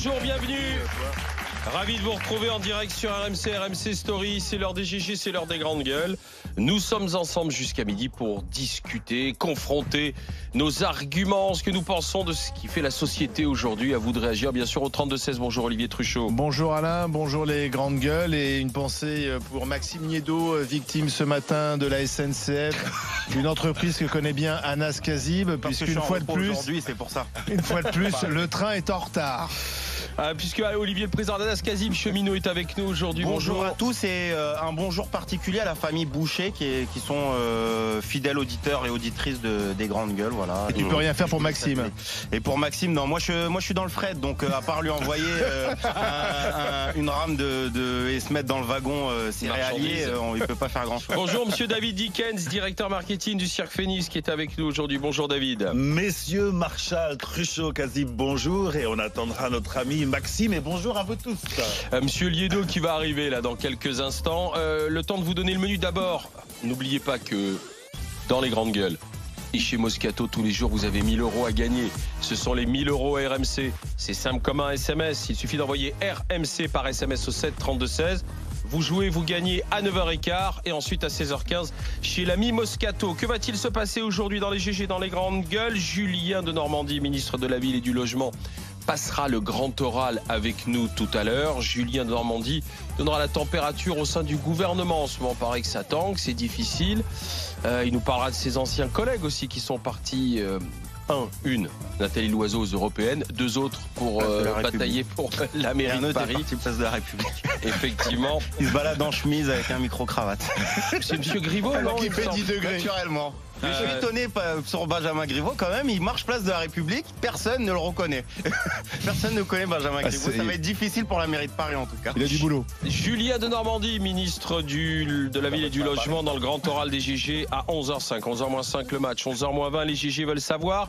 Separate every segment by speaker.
Speaker 1: bonjour, bienvenue. Ravi de vous retrouver en direct sur RMC, RMC Story. C'est l'heure des GG, c'est l'heure des grandes gueules. Nous sommes ensemble jusqu'à midi pour discuter, confronter nos arguments, ce que nous pensons de ce qui fait la société aujourd'hui. À vous de réagir, bien sûr, au 32-16. Bonjour Olivier Truchot.
Speaker 2: Bonjour Alain, bonjour les grandes gueules. Et une pensée pour Maxime Niedo, victime ce matin de la SNCF. Une entreprise que connaît bien Anas Kazib, puisqu'une fois de plus,
Speaker 3: aujourd'hui, c'est pour ça.
Speaker 2: Une fois de plus, le train est en retard.
Speaker 1: Puisque Olivier, le président d'Anas Kazib, cheminot, est avec nous aujourd'hui.
Speaker 3: Bonjour à tous et un bonjour particulier à la famille Boucher qui sont fidèles auditeurs et auditrices des grandes gueules. Voilà.
Speaker 2: Et tu peux rien faire pour Maxime.
Speaker 3: Et pour Maxime, non, moi je suis dans le fret, donc à part lui envoyer une rame et se mettre dans le wagon céréalier, il peut pas faire grand chose.
Speaker 1: Bonjour monsieur David Dickens, directeur marketing du Cirque Phénix, qui est avec nous aujourd'hui. Bonjour David.
Speaker 4: Messieurs Marchal, Truchot, Kazib, bonjour, et on attendra notre ami Maxime, et bonjour à vous tous.
Speaker 1: Monsieur Liedo qui va arriver là dans quelques instants. Le temps de vous donner le menu d'abord. N'oubliez pas que dans les grandes gueules et chez Moscato, tous les jours, vous avez 1000 € à gagner. Ce sont les 1000 € RMC. C'est simple comme un SMS. Il suffit d'envoyer RMC par SMS au 7 32 16. Vous jouez, vous gagnez à 9h15 et ensuite à 16h15 chez l'ami Moscato. Que va-t-il se passer aujourd'hui dans les GG, dans les grandes gueules? Julien de Normandie, ministre de la Ville et du Logement, passera le grand oral avec nous tout à l'heure. Julien de Normandie donnera la température au sein du gouvernement. En ce moment, paraît que ça tangue, c'est difficile. Il nous parlera de ses anciens collègues aussi qui sont partis. Une, Nathalie Loiseau aux européennes, deux autres pour batailler pour la mairie de Paris.
Speaker 3: Place de la République.
Speaker 1: Effectivement.
Speaker 3: Il se balade en chemise avec un micro-cravate.
Speaker 1: C'est monsieur Griveaux, non?
Speaker 3: Qui fait 10 degrés. Naturellement. Je suis étonné sur Benjamin Griveaux quand même, il marche place de la République, personne ne le reconnaît. Personne ne connaît Benjamin Griveaux, ça va être difficile pour la mairie de Paris en tout cas.
Speaker 2: Il a du boulot.
Speaker 1: Julien de Normandie, ministre de la Ville et du Logement, dans le grand oral des GG à 11h05. 11h-5 le match, 11h-20 les GG veulent savoir.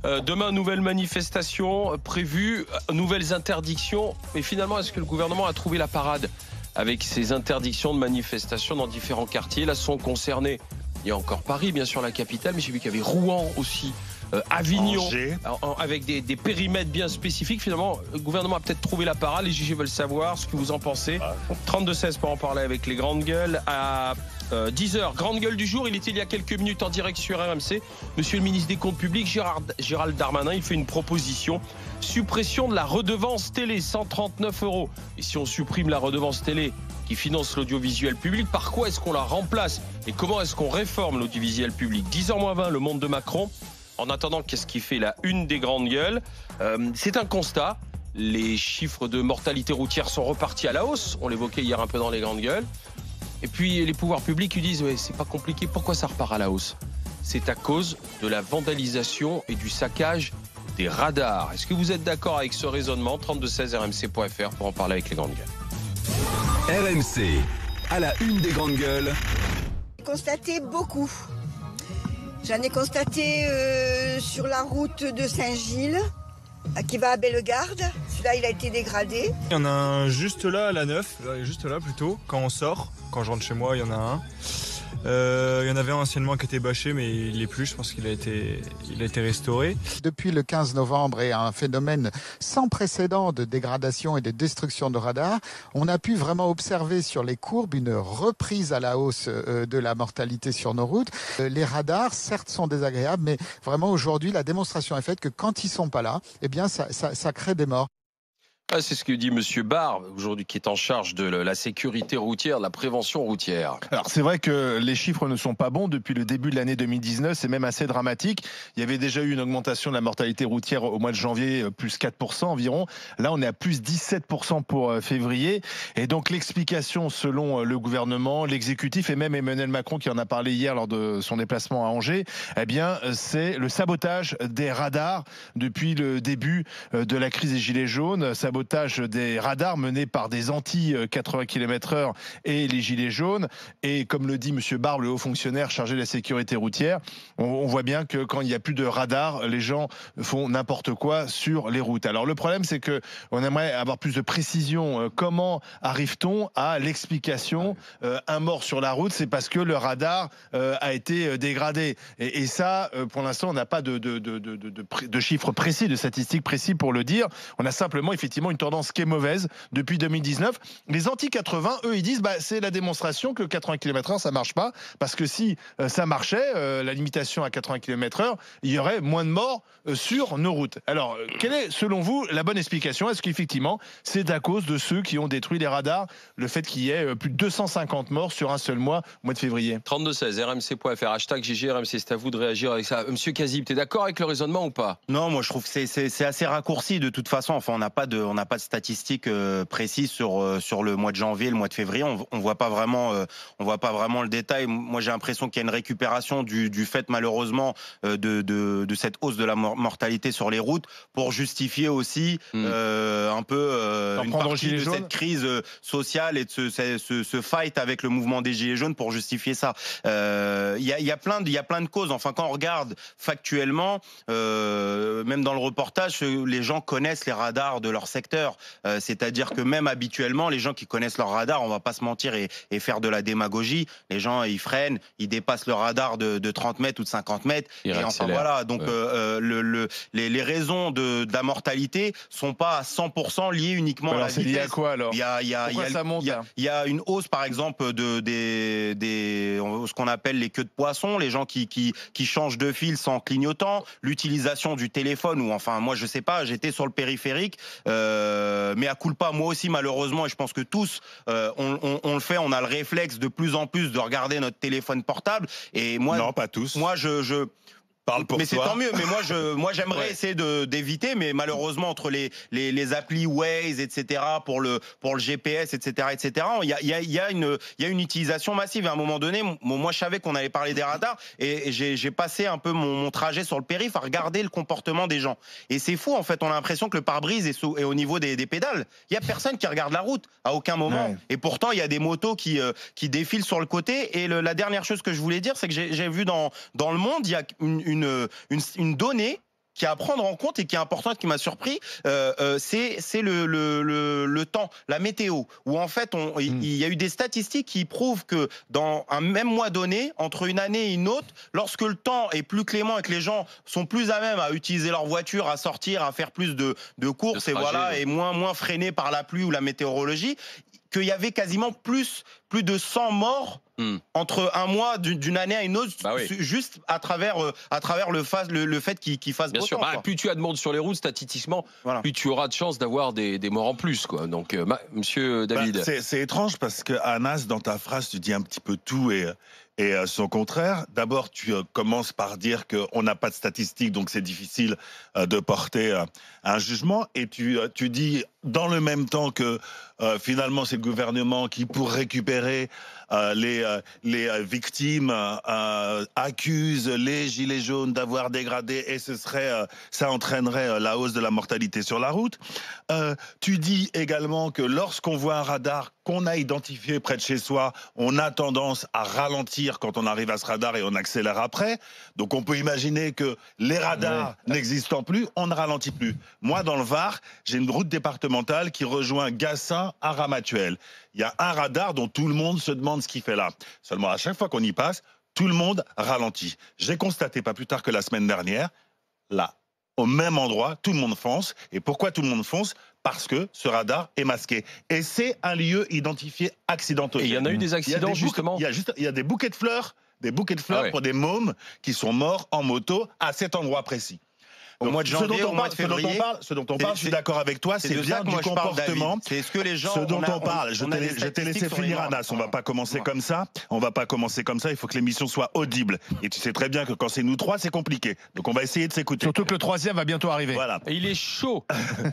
Speaker 1: Demain, nouvelle manifestation prévue, nouvelles interdictions. Mais finalement, est-ce que le gouvernement a trouvé la parade avec ces interdictions de manifestation dans différents quartiers? Là, sont concernés. Il y a encore Paris, bien sûr, la capitale, mais j'ai vu qu'il y avait Rouen aussi, Avignon, avec des périmètres bien spécifiques. Finalement, le gouvernement a peut-être trouvé la parade. Les GG veulent savoir ce que vous en pensez. 32-16 pour en parler avec les grandes gueules. À 10h, grande gueule du jour. Il était il y a quelques minutes en direct sur RMC. Monsieur le ministre des Comptes publics, Gérald Darmanin, il fait une proposition. Suppression de la redevance télé, 139 €. Et si on supprime la redevance télé qui finance l'audiovisuel public, par quoi est-ce qu'on la remplace? Et comment est-ce qu'on réforme l'audiovisuel public? 10h-20, le monde de Macron. En attendant, qu'est-ce qui fait la une des grandes gueules? C'est un constat. Les chiffres de mortalité routière sont repartis à la hausse. On l'évoquait hier un peu dans les grandes gueules. Et puis les pouvoirs publics ils disent ouais, c'est pas compliqué. Pourquoi ça repart à la hausse? C'est à cause de la vandalisation et du saccage des radars. Est-ce que vous êtes d'accord avec ce raisonnement? 32-16 rmc.fr pour en parler avec les grandes gueules.
Speaker 5: RMC, à la une des grandes gueules.
Speaker 6: Constaté beaucoup. J'en ai constaté sur la route de Saint-Gilles, qui va à Bellegarde. Celui-là, il a été dégradé.
Speaker 7: Il y en a un juste là, à la 9, juste là plutôt, quand on sort. Quand je rentre chez moi, il y en a un. Il y en avait un anciennement qui était bâché, mais il l'est plus, je pense qu'il a été restauré.
Speaker 8: Depuis le 15 novembre et un phénomène sans précédent de dégradation et de destruction de radars, on a pu vraiment observer sur les courbes une reprise à la hausse de la mortalité sur nos routes. Les radars, certes, sont désagréables, mais vraiment aujourd'hui, la démonstration est faite que quand ils sont pas là, eh bien, ça crée des morts.
Speaker 1: C'est ce que dit Monsieur Barre, aujourd'hui, qui est en charge de la sécurité routière, de la prévention routière.
Speaker 2: Alors c'est vrai que les chiffres ne sont pas bons depuis le début de l'année 2019, c'est même assez dramatique. Il y avait déjà eu une augmentation de la mortalité routière au mois de janvier, plus 4% environ. Là on est à plus 17% pour février. Et donc l'explication selon le gouvernement, l'exécutif et même Emmanuel Macron qui en a parlé hier lors de son déplacement à Angers, eh bien c'est le sabotage des radars depuis le début de la crise des Gilets jaunes. Sabotage des radars menés par des anti-80 km/h et les gilets jaunes. Et comme le dit M. Barre, le haut fonctionnaire chargé de la sécurité routière, on voit bien que quand il n'y a plus de radars, les gens font n'importe quoi sur les routes. Alors le problème, c'est que on aimerait avoir plus de précision. Comment arrive-t-on à l'explication un mort sur la route, c'est parce que le radar a été dégradé. Et ça, pour l'instant, on n'a pas de chiffres précis, de statistiques précis pour le dire. On a simplement effectivement effectivement une tendance qui est mauvaise depuis 2019. Les anti-80, eux, ils disent c'est la démonstration que 80 km/h, ça marche pas. Parce que si ça marchait, la limitation à 80 km/h, il y aurait moins de morts sur nos routes. Alors, quelle est, selon vous, la bonne explication? Est-ce qu'effectivement, c'est à cause de ceux qui ont détruit les radars, le fait qu'il y ait plus de 250 morts sur un seul mois, au mois de février?
Speaker 1: 32-16, rmc.fr, hashtag GG, RMC, c'est à vous de réagir avec ça. Monsieur Kazib, t'es d'accord avec le raisonnement ou pas?
Speaker 3: Non, moi je trouve que c'est assez raccourci de toute façon. Enfin, on n'a pas de statistiques précises sur le mois de janvier, le mois de février. On voit pas vraiment le détail. Moi, j'ai l'impression qu'il y a une récupération du fait malheureusement de cette hausse de la mortalité sur les routes pour justifier aussi un peu une partie de cette crise sociale et de ce fight avec le mouvement des Gilets jaunes pour justifier ça. Il y a plein de causes. Enfin, quand on regarde factuellement, même dans le reportage, les gens connaissent les radars de leur secteur. C'est-à-dire que même habituellement, les gens qui connaissent leur radar, on va pas se mentir et faire de la démagogie, les gens ils freinent, ils dépassent le radar de 30 mètres ou de 50 mètres. Et enfin voilà, donc les raisons de la mortalité sont pas à 100% liées uniquement à la vitesse.
Speaker 2: Lié à quoi alors?
Speaker 3: Il y a une hausse par exemple ce qu'on appelle les queues de poisson, les gens qui changent de fil sans clignotant, l'utilisation du téléphone ou enfin moi je sais pas, j'étais sur le périphérique, mais à culpa moi aussi malheureusement et je pense que tous on le fait, on a le réflexe de plus en plus de regarder notre téléphone portable et moi non pas tous. Moi je mais c'est tant mieux. Mais moi j'aimerais essayer d'éviter. Mais malheureusement entre les applis Waze, etc. pour le GPS, etc. Il y a une utilisation massive. À un moment donné, moi je savais qu'on allait parler des radars et j'ai passé un peu mon trajet sur le périph' à regarder le comportement des gens. Et c'est fou en fait. On a l'impression que le pare-brise est au niveau des pédales. Il y a personne qui regarde la route à aucun moment. Ouais. Et pourtant il y a des motos qui défilent sur le côté. Et la dernière chose que je voulais dire, c'est que j'ai vu dans le Monde, il y a une donnée qui est à prendre en compte et qui est importante, qui m'a surpris, c'est le temps, la météo, où en fait il y a eu des statistiques qui prouvent que dans un même mois donné, entre une année et une autre, lorsque le temps est plus clément et que les gens sont plus à même à utiliser leur voiture, à sortir, à faire plus de courses et moins freinés par la pluie ou la météorologie, qu'il y avait quasiment plus de 100 morts entre un mois d'une année à une autre, juste à travers le fait qu'il fasse beau temps.
Speaker 1: Plus tu as de monde sur les routes, statistiquement, plus tu auras de chances d'avoir des morts en plus, quoi. Donc, monsieur David.
Speaker 4: C'est étrange parce que Anas, dans ta phrase, tu dis un petit peu tout et son contraire. D'abord, tu commences par dire qu'on n'a pas de statistiques, donc c'est difficile de porter un jugement. Et tu dis, dans le même temps que finalement, c'est le gouvernement qui, pour récupérer les victimes, accuse les gilets jaunes d'avoir dégradé et ça entraînerait la hausse de la mortalité sur la route. Tu dis également que lorsqu'on voit un radar qu'on a identifié près de chez soi, on a tendance à ralentir quand on arrive à ce radar et on accélère après. Donc on peut imaginer que les radars n'existant plus, on ne ralentit plus. Moi, dans le Var, j'ai une route départementale qui rejoint Gassin à Ramatuelle. Il y a un radar dont tout le monde se demande ce qu'il fait là. Seulement, à chaque fois qu'on y passe, tout le monde ralentit. J'ai constaté pas plus tard que la semaine dernière, là, au même endroit, tout le monde fonce. Et pourquoi tout le monde fonce ? Parce que ce radar est masqué. Et c'est un lieu identifié accidentogène.
Speaker 1: Et il y en a eu des accidents, justement.
Speaker 4: Il y a des bouquets de fleurs, pour des mômes qui sont morts en moto à cet endroit précis.
Speaker 3: Au mois de janvier, au mois de février.
Speaker 4: Ce dont on parle, je suis d'accord avec toi, c'est bien du comportement.
Speaker 3: C'est ce que les gens.
Speaker 4: Ce dont on parle, je t'ai laissé finir, Anas. On va pas commencer comme ça. Il faut que l'émission soit audible. Et tu sais très bien que quand c'est nous trois, c'est compliqué. Donc on va essayer de s'écouter.
Speaker 2: Surtout que le troisième va bientôt arriver.
Speaker 4: Voilà.
Speaker 1: Et il est chaud.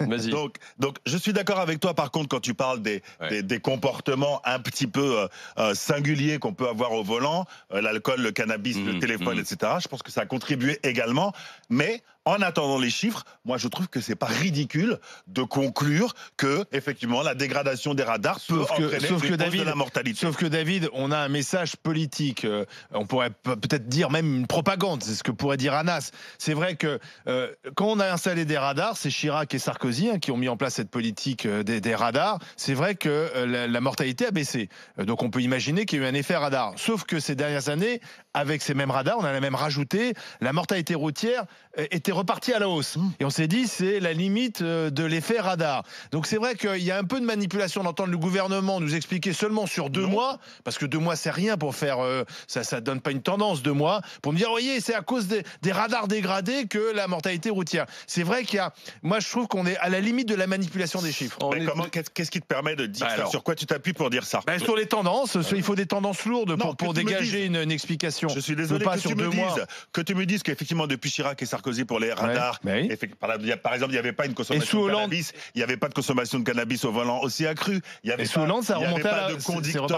Speaker 1: Vas-y.
Speaker 4: Donc je suis d'accord avec toi. Par contre, quand tu parles des comportements un petit peu singuliers qu'on peut avoir au volant, l'alcool, le cannabis, le téléphone, etc. Je pense que ça a contribué également. Mais en attendant les chiffres, moi je trouve que c'est pas ridicule de conclure que effectivement la dégradation des radars peut entraîner une hausse de la mortalité.
Speaker 2: Sauf que David, on a un message politique, on pourrait peut-être dire même une propagande, c'est ce que pourrait dire Anas. C'est vrai que quand on a installé des radars, c'est Chirac et Sarkozy qui ont mis en place cette politique des radars. C'est vrai que la mortalité a baissé. Donc on peut imaginer qu'il y a eu un effet radar. Sauf que ces dernières années, avec ces mêmes radars, on en a même rajouté, la mortalité routière était repartie à la hausse. Et on s'est dit, c'est la limite de l'effet radar. Donc c'est vrai qu'il y a un peu de manipulation d'entendre le gouvernement nous expliquer seulement sur 2 mois, parce que 2 mois c'est rien pour faire, ça donne pas une tendance 2 mois, pour me dire, voyez, c'est à cause des radars dégradés que la mortalité routière. C'est vrai qu'il y a, moi je trouve qu'on est à la limite de la manipulation des chiffres.
Speaker 4: Qu'est-ce qui te permet de dire ça? Sur quoi tu t'appuies pour dire ça?
Speaker 2: Sur les tendances, il faut des tendances lourdes pour dégager une explication.
Speaker 4: Je suis désolé que tu me dises qu'effectivement depuis Chirac et Sarkozy pour les radars, par exemple, il n'y avait pas une consommation de cannabis, il n'y avait pas de consommation de cannabis au volant aussi accrue. Il n'y avait pas de conducteurs,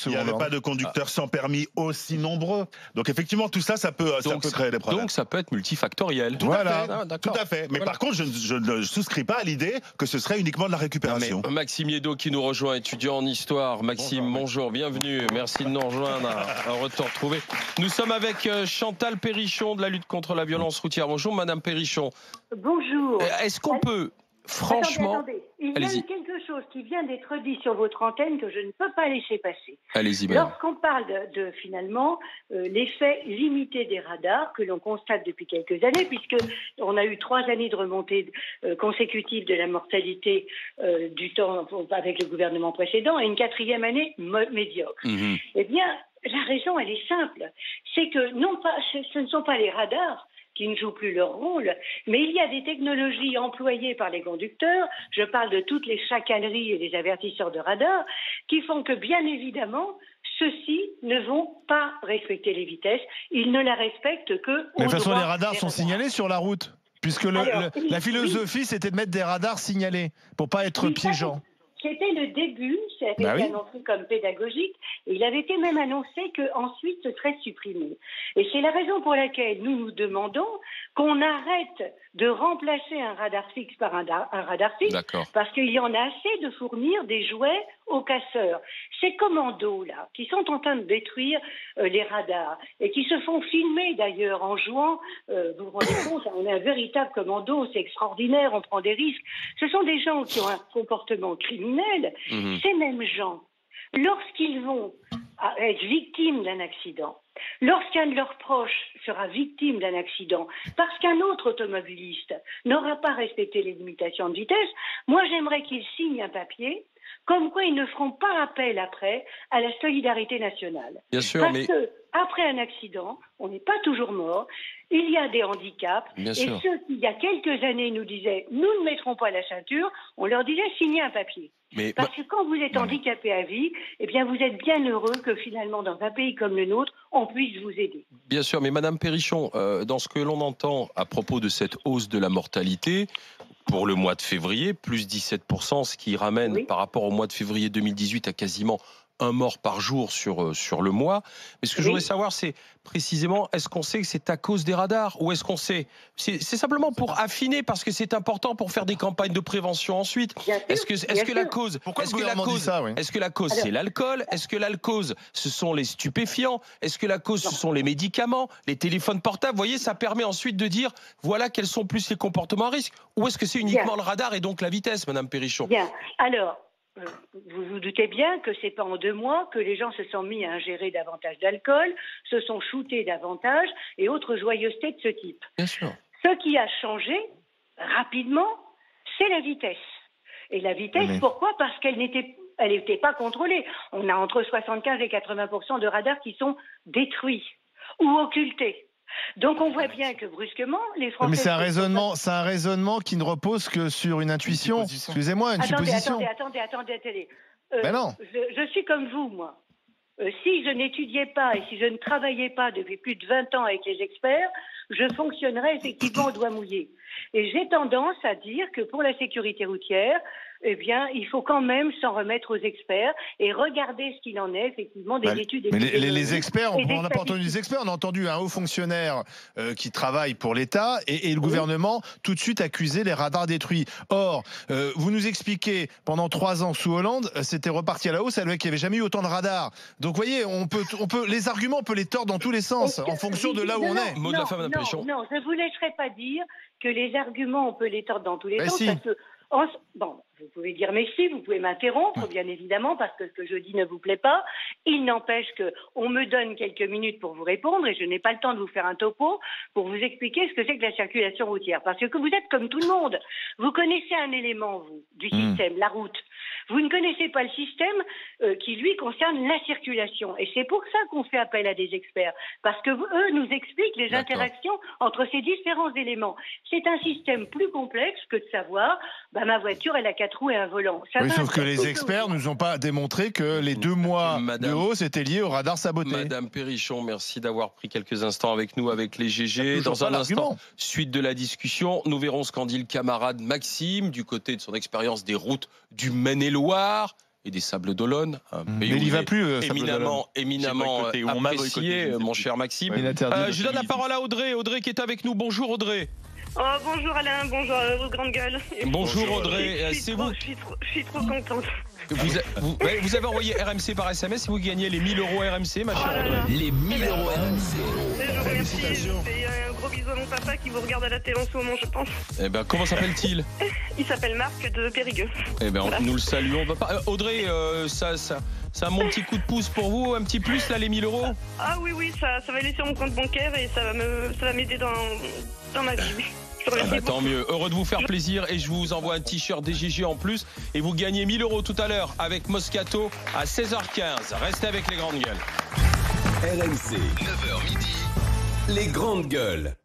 Speaker 4: il n'y avait pas de conducteurs sans permis aussi nombreux. Donc effectivement, tout ça, ça peut créer des problèmes.
Speaker 1: Donc ça peut être multifactoriel.
Speaker 4: Tout à fait. Mais par contre, je ne souscris pas à l'idée que ce serait uniquement de la récupération.
Speaker 1: Maxime Yeddo qui nous rejoint, étudiant en histoire. Maxime, bonjour, bienvenue. Merci de nous rejoindre. Un retour retrouvé. Nous sommes avec Chantal Perrichon de la lutte contre la violence routière. Bonjour Madame Perrichon.
Speaker 9: Bonjour.
Speaker 1: Est-ce qu'on peut, franchement...
Speaker 9: Attendez. Il y a quelque chose qui vient d'être dit sur votre antenne que je ne peux pas laisser passer.
Speaker 1: Allez-y, madame.
Speaker 9: Lorsqu'on parle de finalement l'effet limité des radars que l'on constate depuis quelques années, puisque on a eu 3 années de remontée consécutive de la mortalité du temps avec le gouvernement précédent et une 4e année médiocre. Eh bien, la raison, elle est simple. C'est que ce ne sont pas les radars qui ne jouent plus leur rôle, mais il y a des technologies employées par les conducteurs, je parle de toutes les chacaleries et les avertisseurs de radar, qui font que bien évidemment, ceux-ci ne vont pas respecter les vitesses, ils ne la respectent que...
Speaker 2: Mais de toute façon, les radars sont signalés sur la route, puisque la philosophie, c'était de mettre des radars signalés, pour pas être piégeants.
Speaker 9: C'était le début, ça avait été annoncé comme pédagogique, et il avait été même annoncé qu'ensuite ce serait supprimé. Et c'est la raison pour laquelle nous nous demandons qu'on arrête de remplacer un radar fixe par un radar fixe, parce qu'il y en a assez de fournir des jouets aux casseurs. Ces commandos là, qui sont en train de détruire les radars, et qui se font filmer d'ailleurs en jouant, vous vous rendez compte, on est un véritable commando, c'est extraordinaire, on prend des risques. Ce sont des gens qui ont un comportement criminel. Ces mêmes gens, lorsqu'ils vont être victimes d'un accident, lorsqu'un de leurs proches sera victime d'un accident, parce qu'un autre automobiliste n'aura pas respecté les limitations de vitesse, moi j'aimerais qu'ils signent un papier comme quoi ils ne feront pas appel après à la solidarité nationale.
Speaker 1: Bien sûr,
Speaker 9: parce que après un accident, on n'est pas toujours mort, il y a des handicaps, et ceux qui, il y a quelques années, nous disaient « nous ne mettrons pas la ceinture », on leur disait « signez un papier ». Parce que quand vous êtes handicapé à vie, eh bien vous êtes bien heureux que finalement, dans un pays comme le nôtre, on puisse vous aider.
Speaker 1: Bien sûr, mais Madame Perrichon, dans ce que l'on entend à propos de cette hausse de la mortalité, pour le mois de février, plus 17%, ce qui ramène par rapport au mois de février 2018 à quasiment 1 mort par jour sur le mois. Mais ce que je voudrais savoir, c'est précisément, est-ce qu'on sait que c'est à cause des radars ou est-ce qu'on sait... C'est simplement pour affiner, parce que c'est important pour faire des campagnes de prévention ensuite. Est-ce que la cause... Est-ce que la cause, c'est l'alcool? Est-ce que la cause, ce sont les stupéfiants? Est-ce que la cause, ce sont les médicaments, les téléphones portables? Vous voyez, ça permet ensuite de dire, voilà quels sont plus les comportements à risque. Ou est-ce que c'est uniquement le radar et donc la vitesse, Madame Perrichon?
Speaker 9: Bien, alors... Vous vous doutez bien que c'est pas en 2 mois que les gens se sont mis à ingérer davantage d'alcool, se sont shootés davantage et autres joyeusetés de ce type.
Speaker 1: Bien sûr.
Speaker 9: Ce qui a changé rapidement, c'est la vitesse. Et la vitesse, pourquoi? Parce qu'elle n'était pas contrôlée. On a entre 75 et 80% de radars qui sont détruits ou occultés. Donc on voit bien que brusquement, les Français...
Speaker 2: Mais c'est un raisonnement qui ne repose que sur une intuition. Excusez-moi, une supposition.
Speaker 9: Attendez.
Speaker 2: Non.
Speaker 9: Je suis comme vous, moi. Si je n'étudiais pas et si je ne travaillais pas depuis plus de 20 ans avec les experts, je fonctionnerais effectivement au doigt mouillé. Et j'ai tendance à dire que pour la sécurité routière, eh bien, il faut quand même s'en remettre aux experts et regarder ce qu'il en est, effectivement, des études.
Speaker 2: Mais les experts, on n'a pas entendu les experts, on a entendu un haut fonctionnaire qui travaille pour l'État et le gouvernement tout de suite accuser les radars détruits. Or, vous nous expliquez, pendant 3 ans sous Hollande, c'était reparti à la hausse, alors qu'il n'y avait jamais eu autant de radars. Donc, vous voyez, les arguments, on peut les tordre dans tous les sens, en fonction de là où on est.
Speaker 9: Non, je ne vous laisserai pas dire que les arguments, on peut les tordre dans tous les sens, parce que Bon, vous pouvez dire merci, vous pouvez m'interrompre, bien évidemment, parce que ce que je dis ne vous plaît pas. Il n'empêche qu'on me donne quelques minutes pour vous répondre et je n'ai pas le temps de vous faire un topo pour vous expliquer ce que c'est que la circulation routière. Parce que vous êtes comme tout le monde. Vous connaissez un élément, vous, du système, la route. Vous ne connaissez pas le système qui, lui, concerne la circulation. Et c'est pour ça qu'on fait appel à des experts. Parce que eux nous expliquent les interactions entre ces différents éléments. C'est un système plus complexe que de savoir, ma voiture, elle a 4 roues et un volant.
Speaker 2: Oui, sauf que les experts ne nous ont pas démontré que les 2 mois de hausse étaient liés au radar saboté.
Speaker 1: Madame Perrichon, merci d'avoir pris quelques instants avec nous, avec les GG. Dans un instant, suite de la discussion, nous verrons ce qu'en dit le camarade Maxime, du côté de son expérience des routes du Maine-et-Loire et des Sables d'Olonne.
Speaker 2: Mais il n'y va plus,
Speaker 1: éminemment apprécié, mon cher Maxime. Je donne la parole à Audrey. Audrey qui est avec nous. Bonjour Audrey.
Speaker 10: Oh, bonjour Alain, bonjour aux grandes gueules.
Speaker 1: Bonjour Audrey, c'est vous.
Speaker 10: Je suis trop contente.
Speaker 1: Vous avez envoyé RMC par SMS et vous gagnez les 1000 euros RMC, ma chère Audrey.
Speaker 5: Les 1000 euros RMC.
Speaker 10: Je vous remercie. Et un gros bisou à mon papa qui vous regarde à la télé en ce moment, je pense.
Speaker 1: Eh ben, comment s'appelle-t-il?
Speaker 10: Il s'appelle Marc de Périgueux.
Speaker 1: Eh ben, nous le saluons. Audrey, ça mon petit coup de pouce pour vous, un petit plus là, les 1000 euros?
Speaker 10: Ah oui, ça va aller sur mon compte bancaire et ça va m'aider dans ma vie.
Speaker 1: Tant mieux, heureux de vous faire plaisir et je vous envoie un t-shirt DGG en plus et vous gagnez 1000 euros tout à l'heure avec Moscato à 16h15. Restez avec les grandes gueules.
Speaker 5: RMC, 9h midi, les grandes gueules.